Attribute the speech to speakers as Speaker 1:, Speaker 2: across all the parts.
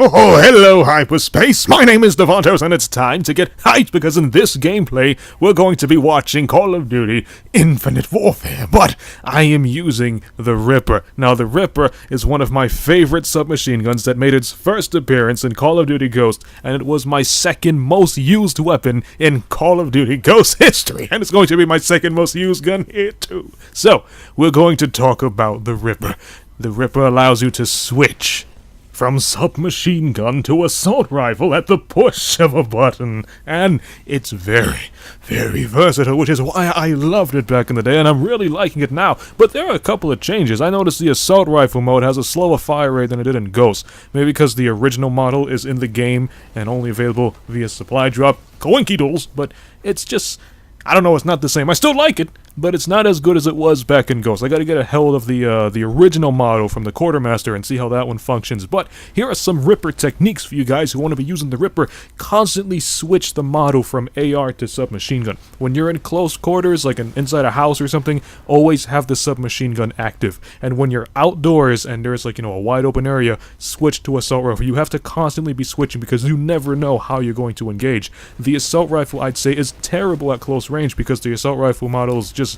Speaker 1: Oh, hello, hyperspace! My name is Davontos, and it's time to get hyped because in this gameplay, we're going to be watching Call of Duty Infinite Warfare, but I am using the Ripper. Now, the Ripper is one of my favorite submachine guns that made its first appearance in Call of Duty Ghost, and it was my second most used weapon in Call of Duty Ghost history, and it's going to be my second most used gun here, too. So, we're going to talk about the Ripper. The Ripper allows you to switch from submachine gun to assault rifle at the push of a button, and it's very, very versatile, which is why I loved it back in the day, and I'm really liking it now. But there are a couple of changes. I noticed the assault rifle mode has a slower fire rate than it did in Ghost, maybe because the original model is in the game and only available via supply drop. Coinky doodles, but it's just, I don't know, it's not the same. I still like it, but it's not as good as it was back in Ghost. I gotta get a hold of the original model from the Quartermaster and see how that one functions. But here are some Ripper techniques for you guys who want to be using the Ripper. Constantly switch the model from AR to submachine gun. When you're in close quarters, like inside a house or something, always have the submachine gun active. And when you're outdoors and there's like, a wide open area, switch to assault rifle. You have to constantly be switching because you never know how you're going to engage. The assault rifle, I'd say, is terrible at close range because the assault rifle model is just,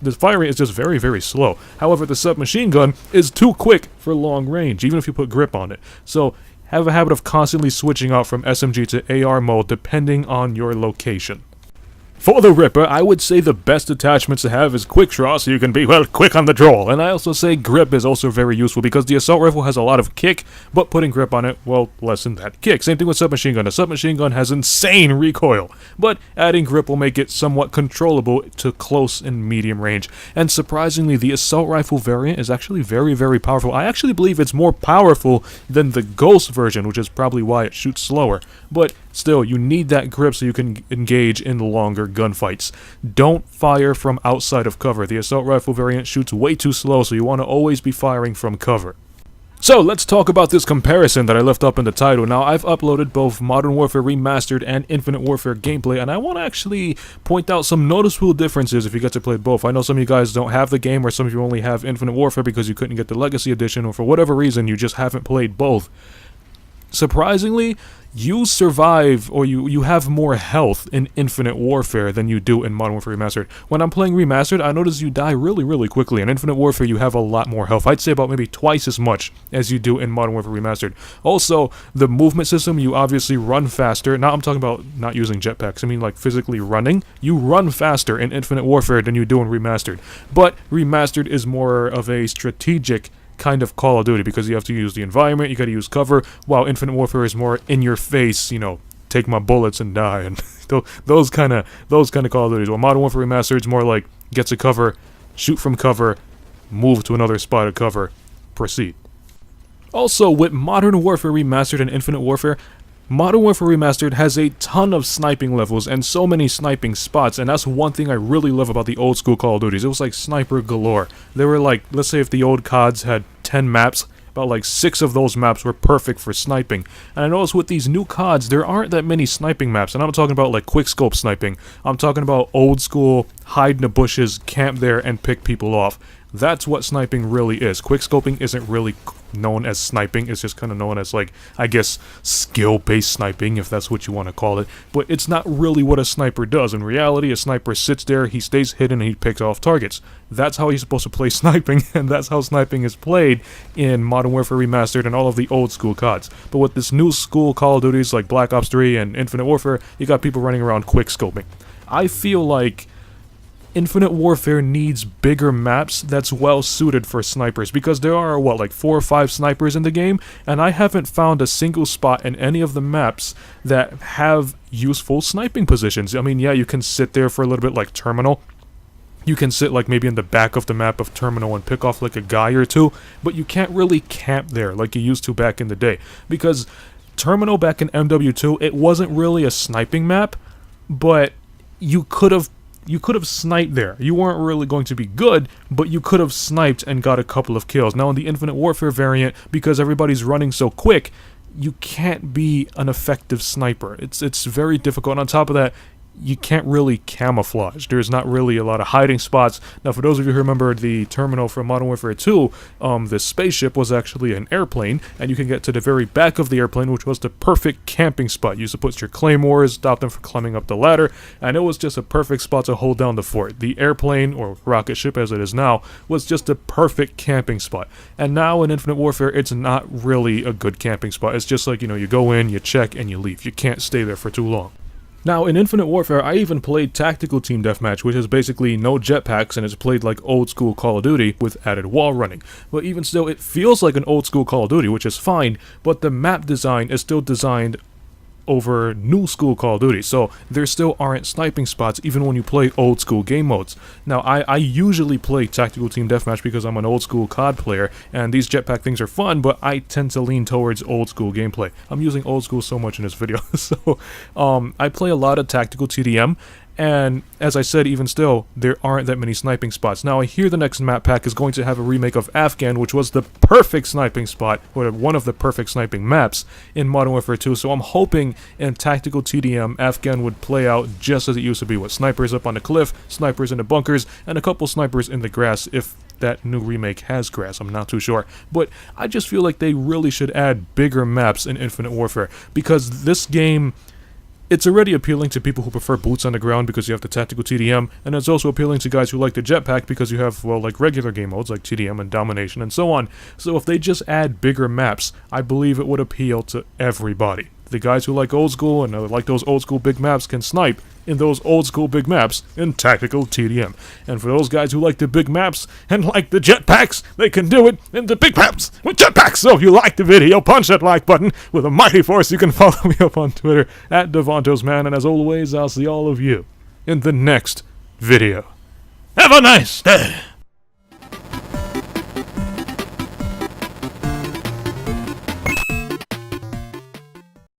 Speaker 1: the fire rate is just very, very slow. However, the submachine gun is too quick for long range, even if you put grip on it. So, have a habit of constantly switching out from SMG to AR mode depending on your location. For the Ripper, I would say the best attachments to have is quick draw, so you can be, well, quick on the draw. And I also say grip is also very useful because the assault rifle has a lot of kick, but putting grip on it will lessen that kick. Same thing with submachine gun. A submachine gun has insane recoil, but adding grip will make it somewhat controllable to close and medium range. And surprisingly, the assault rifle variant is actually very, very powerful. I actually believe it's more powerful than the Ghost version, which is probably why it shoots slower. But still, you need that grip so you can engage in longer gunfights. Don't fire from outside of cover. The assault rifle variant shoots way too slow, so you want to always be firing from cover. So, let's talk about this comparison that I left up in the title. Now, I've uploaded both Modern Warfare Remastered and Infinite Warfare gameplay, and I want to actually point out some noticeable differences if you get to play both. I know some of you guys don't have the game, or some of you only have Infinite Warfare because you couldn't get the Legacy Edition, or for whatever reason, you just haven't played both. Surprisingly, you survive, or you have more health in Infinite Warfare than you do in Modern Warfare Remastered. When I'm playing Remastered, I notice you die really, really quickly. In Infinite Warfare, you have a lot more health. I'd say about maybe twice as much as you do in Modern Warfare Remastered. Also, the movement system, you obviously run faster. Now, I'm talking about not using jetpacks. I mean, like, physically running. You run faster in Infinite Warfare than you do in Remastered. But Remastered is more of a strategic kind of Call of Duty because you have to use the environment, you gotta use cover, while Infinite Warfare is more in your face, take my bullets and die, and those kind of Call of Duties. While Modern Warfare Remastered is more like get to cover, shoot from cover, move to another spot of cover, proceed. Also, with Modern Warfare Remastered and Infinite Warfare, Modern Warfare Remastered has a ton of sniping levels and so many sniping spots, and that's one thing I really love about the old school Call of Duties. It was like sniper galore. There were like, let's say if the old CODs had 10 maps, about like 6 of those maps were perfect for sniping. And I noticed with these new CODs, there aren't that many sniping maps, and I'm talking about like quickscope sniping. I'm talking about old school, hide in the bushes, camp there, and pick people off. That's what sniping really is. Quickscoping isn't really known as sniping. It's just kind of known as, like, I guess, skill-based sniping, if that's what you want to call it. But it's not really what a sniper does. In reality, a sniper sits there, he stays hidden, and he picks off targets. That's how he's supposed to play sniping, and that's how sniping is played in Modern Warfare Remastered and all of the old-school CODs. But with this new school Call of Duties like Black Ops 3 and Infinite Warfare, you got people running around quickscoping. I feel like Infinite Warfare needs bigger maps that's well suited for snipers, because there are, like 4 or 5 snipers in the game, and I haven't found a single spot in any of the maps that have useful sniping positions. I mean, yeah, you can sit there for a little bit like Terminal. You can sit like maybe in the back of the map of Terminal and pick off like a guy or two, but you can't really camp there like you used to back in the day, because Terminal back in MW2, it wasn't really a sniping map, but you could have sniped there. You weren't really going to be good, but you could have sniped and got a couple of kills. Now in the Infinite Warfare variant, because everybody's running so quick, you can't be an effective sniper. It's very difficult. And on top of that, you can't really camouflage. There's not really a lot of hiding spots. Now, for those of you who remember the terminal from Modern Warfare 2, the spaceship was actually an airplane, and you can get to the very back of the airplane, which was the perfect camping spot. You used to put your claymores, stop them from climbing up the ladder, and it was just a perfect spot to hold down the fort. The airplane, or rocket ship as it is now, was just a perfect camping spot. And now in Infinite Warfare, it's not really a good camping spot. It's just like, you go in, you check, and you leave. You can't stay there for too long. Now, in Infinite Warfare, I even played Tactical Team Deathmatch, which is basically no jetpacks and it's played like old school Call of Duty with added wall running. But even still, it feels like an old school Call of Duty, which is fine, but the map design is still designed over new school Call of Duty, so there still aren't sniping spots even when you play old school game modes. Now, I usually play Tactical Team Deathmatch because I'm an old school COD player, and these jetpack things are fun, but I tend to lean towards old school gameplay. I'm using old school so much in this video, so I play a lot of Tactical TDM, and as I said, even still, there aren't that many sniping spots. Now, I hear the next map pack is going to have a remake of Afghan, which was the perfect sniping spot, or one of the perfect sniping maps in Modern Warfare 2, so I'm hoping in Tactical TDM, Afghan would play out just as it used to be, with snipers up on the cliff, snipers in the bunkers, and a couple snipers in the grass, if that new remake has grass, I'm not too sure. But I just feel like they really should add bigger maps in Infinite Warfare, because this game, it's already appealing to people who prefer boots on the ground because you have the Tactical TDM, and it's also appealing to guys who like the jetpack because you have, well, like regular game modes like TDM and Domination and so on. So if they just add bigger maps, I believe it would appeal to everybody. The guys who like old school and like those old school big maps can snipe in those old school big maps in Tactical TDM. And for those guys who like the big maps and like the jetpacks, they can do it in the big maps with jetpacks. So if you like the video, punch that like button with a mighty force. You can follow me up on Twitter at DavontosMan. And as always, I'll see all of you in the next video. Have a nice day.